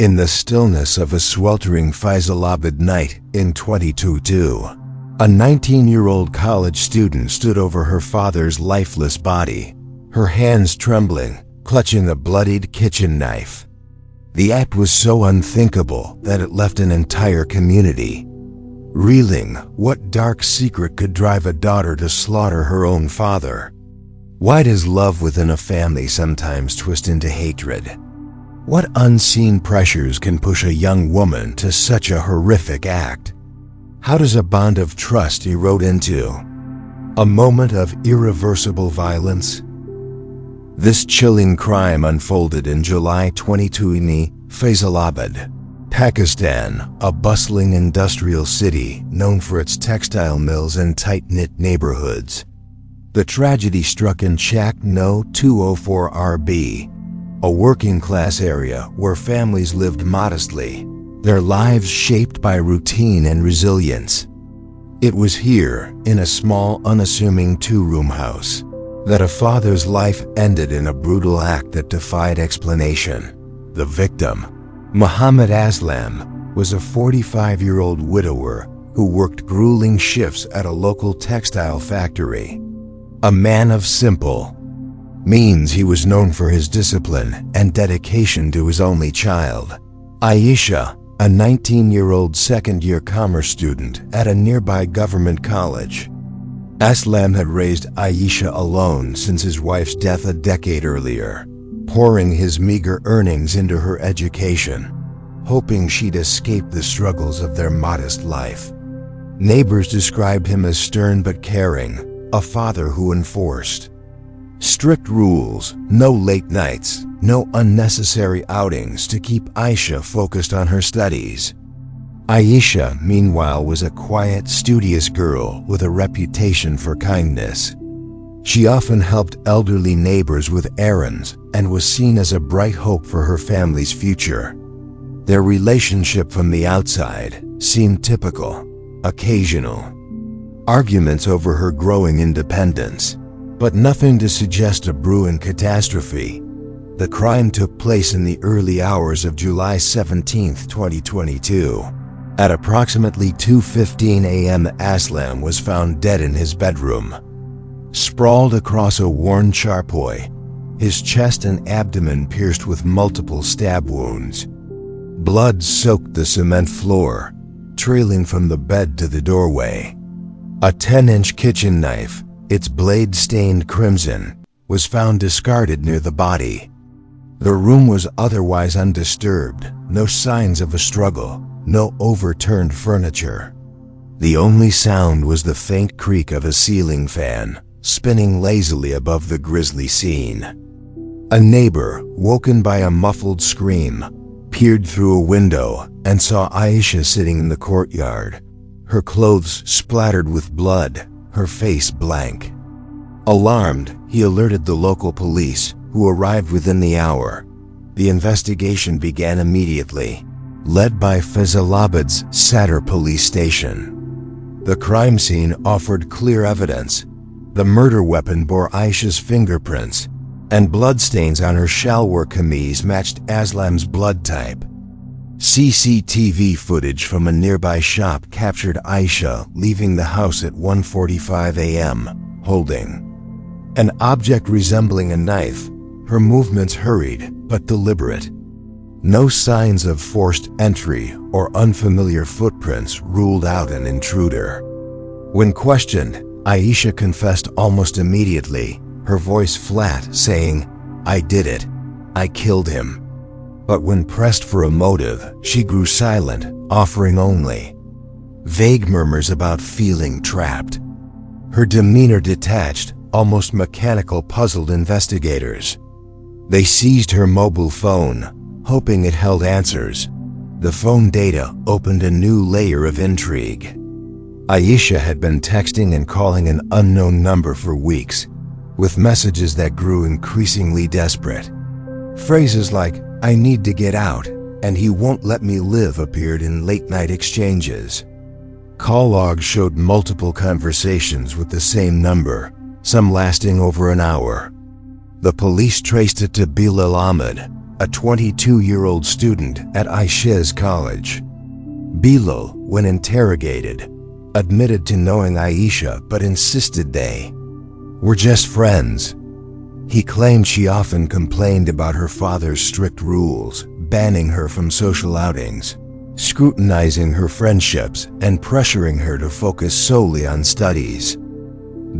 In the stillness of a sweltering Faisalabad night in 2022, a 19-year-old college student stood over her father's lifeless body, her hands trembling, clutching a bloodied kitchen knife. The act was so unthinkable that it left an entire community reeling. What dark secret could drive a daughter to slaughter her own father? Why does love within a family sometimes twist into hatred? What unseen pressures can push a young woman to such a horrific act? How does a bond of trust erode into a moment of irreversible violence? This chilling crime unfolded in July 22 in Faisalabad, Pakistan, a bustling industrial city known for its textile mills and tight-knit neighborhoods. The tragedy struck in Chak No 204 RB, a working-class area where families lived modestly, their lives shaped by routine and resilience. It was here, in a small, unassuming two-room house, that a father's life ended in a brutal act that defied explanation. The victim, Muhammad Aslam, was a 45-year-old widower who worked grueling shifts at a local textile factory. A man of simple means, he was known for his discipline and dedication to his only child, Aisha, a 19-year-old second-year commerce student at a nearby government college. Aslam had raised Aisha alone since his wife's death a decade earlier, pouring his meager earnings into her education, hoping she'd escape the struggles of their modest life. Neighbors described him as stern but caring, a father who enforced strict rules, no late nights, no unnecessary outings to keep Aisha focused on her studies. Aisha, meanwhile, was a quiet, studious girl with a reputation for kindness. She often helped elderly neighbors with errands and was seen as a bright hope for her family's future. Their relationship from the outside seemed typical, occasional arguments over her growing independence, but nothing to suggest a brewing catastrophe. The crime took place in the early hours of July 17, 2022. At approximately 2:15 a.m., Aslam was found dead in his bedroom, sprawled across a worn charpoy, his chest and abdomen pierced with multiple stab wounds. Blood soaked the cement floor, trailing from the bed to the doorway. A 10-inch kitchen knife, its blade stained crimson, was found discarded near the body. The room was otherwise undisturbed, no signs of a struggle, no overturned furniture. The only sound was the faint creak of a ceiling fan, spinning lazily above the grisly scene. A neighbor, woken by a muffled scream, peered through a window and saw Aisha sitting in the courtyard, her clothes splattered with blood, her face blank. Alarmed, he alerted the local police, who arrived within the hour. The investigation began immediately, led by Faisalabad's Sadr police station. The crime scene offered clear evidence. The murder weapon bore Aisha's fingerprints, and bloodstains on her shalwar kameez matched Aslam's blood type. CCTV footage from a nearby shop captured Aisha leaving the house at 1:45 a.m., holding an object resembling a knife, her movements hurried but deliberate. No signs of forced entry or unfamiliar footprints ruled out an intruder. When questioned, Aisha confessed almost immediately, her voice flat, saying, "I did it. I killed him." But when pressed for a motive, she grew silent, offering only vague murmurs about feeling trapped. Her demeanor detached, almost mechanical, puzzled investigators. They seized her mobile phone, hoping it held answers. The phone data opened a new layer of intrigue. Aisha had been texting and calling an unknown number for weeks, with messages that grew increasingly desperate. Phrases like, "I need to get out," and "he won't let me live" appeared in late-night exchanges. Call logs showed multiple conversations with the same number, some lasting over an hour. The police traced it to Bilal Ahmed, a 22-year-old student at Aisha's college. Bilal, when interrogated, admitted to knowing Aisha but insisted they were just friends. He claimed she often complained about her father's strict rules, banning her from social outings, scrutinizing her friendships, and pressuring her to focus solely on studies.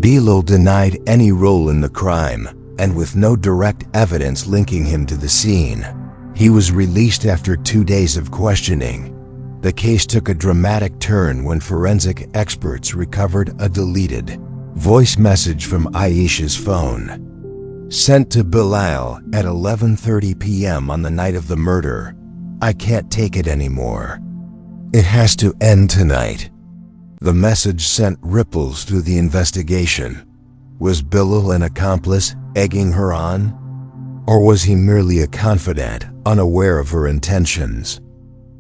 Bilal denied any role in the crime, and with no direct evidence linking him to the scene, he was released after 2 days of questioning. The case took a dramatic turn when forensic experts recovered a deleted voice message from Aisha's phone, sent to Bilal at 11:30 p.m. on the night of the murder. "I can't take it anymore. It has to end tonight." The message sent ripples through the investigation. Was Bilal an accomplice, egging her on? Or was he merely a confidant, unaware of her intentions?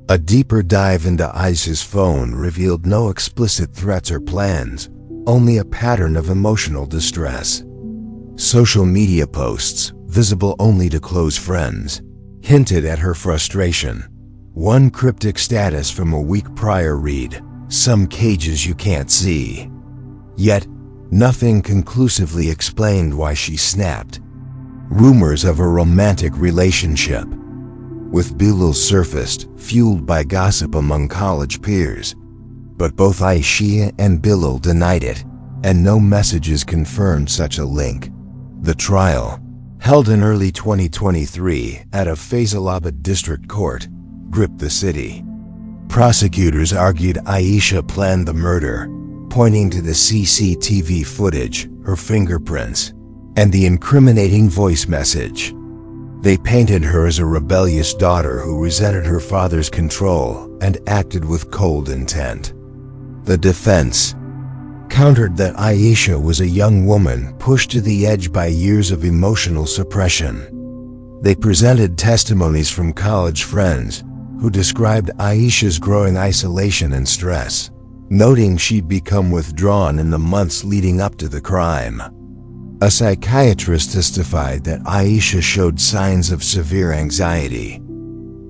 A deeper dive into Aisha's phone revealed no explicit threats or plans, only a pattern of emotional distress. Social media posts, visible only to close friends, hinted at her frustration. One cryptic status from a week prior read, "Some cages you can't see." Yet, nothing conclusively explained why she snapped. Rumors of a romantic relationship with Bilal surfaced, fueled by gossip among college peers. But both Aisha and Bilal denied it, and no messages confirmed such a link. The trial, held in early 2023 at a Faisalabad district court, gripped the city. Prosecutors argued Aisha planned the murder, pointing to the CCTV footage, her fingerprints, and the incriminating voice message. They painted her as a rebellious daughter who resented her father's control and acted with cold intent. The defense countered that Aisha was a young woman pushed to the edge by years of emotional suppression. They presented testimonies from college friends who described Aisha's growing isolation and stress, noting she'd become withdrawn in the months leading up to the crime. A psychiatrist testified that Aisha showed signs of severe anxiety,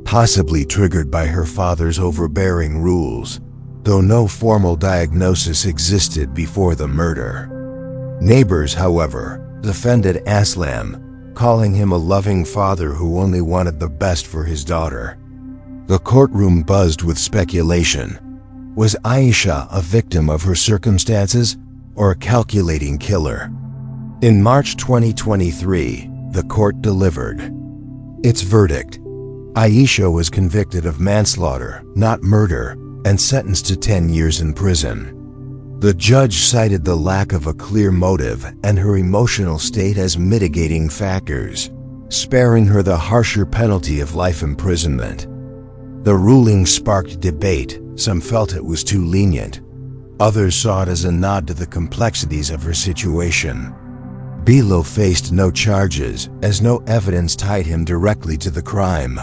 possibly triggered by her father's overbearing rules, though no formal diagnosis existed before the murder. Neighbors, however, defended Aslam, calling him a loving father who only wanted the best for his daughter. The courtroom buzzed with speculation. Was Aisha a victim of her circumstances or a calculating killer? In March 2023, the court delivered its verdict. Aisha was convicted of manslaughter, not murder, and sentenced to 10 years in prison. The judge cited the lack of a clear motive and her emotional state as mitigating factors, sparing her the harsher penalty of life imprisonment. The ruling sparked debate. Some felt it was too lenient. Others saw it as a nod to the complexities of her situation. Bilal faced no charges, as no evidence tied him directly to the crime.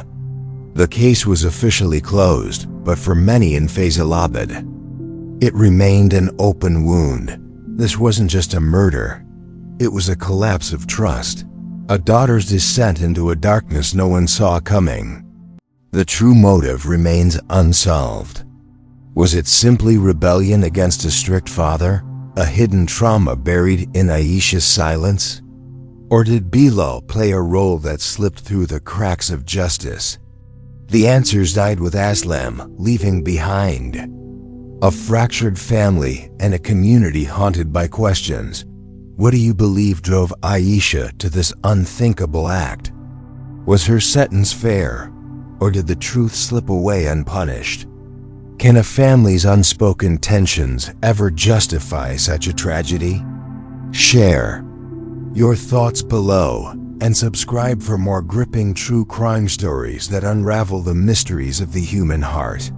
The case was officially closed, but for many in Faisalabad, it remained an open wound. This wasn't just a murder. It was a collapse of trust, a daughter's descent into a darkness no one saw coming. The true motive remains unsolved. Was it simply rebellion against a strict father? A hidden trauma buried in Aisha's silence? Or did Bilal play a role that slipped through the cracks of justice? The answers died with Aslam, leaving behind a fractured family and a community haunted by questions. What do you believe drove Aisha to this unthinkable act? Was her sentence fair, or did the truth slip away unpunished? Can a family's unspoken tensions ever justify such a tragedy? Share your thoughts below and subscribe for more gripping true crime stories that unravel the mysteries of the human heart.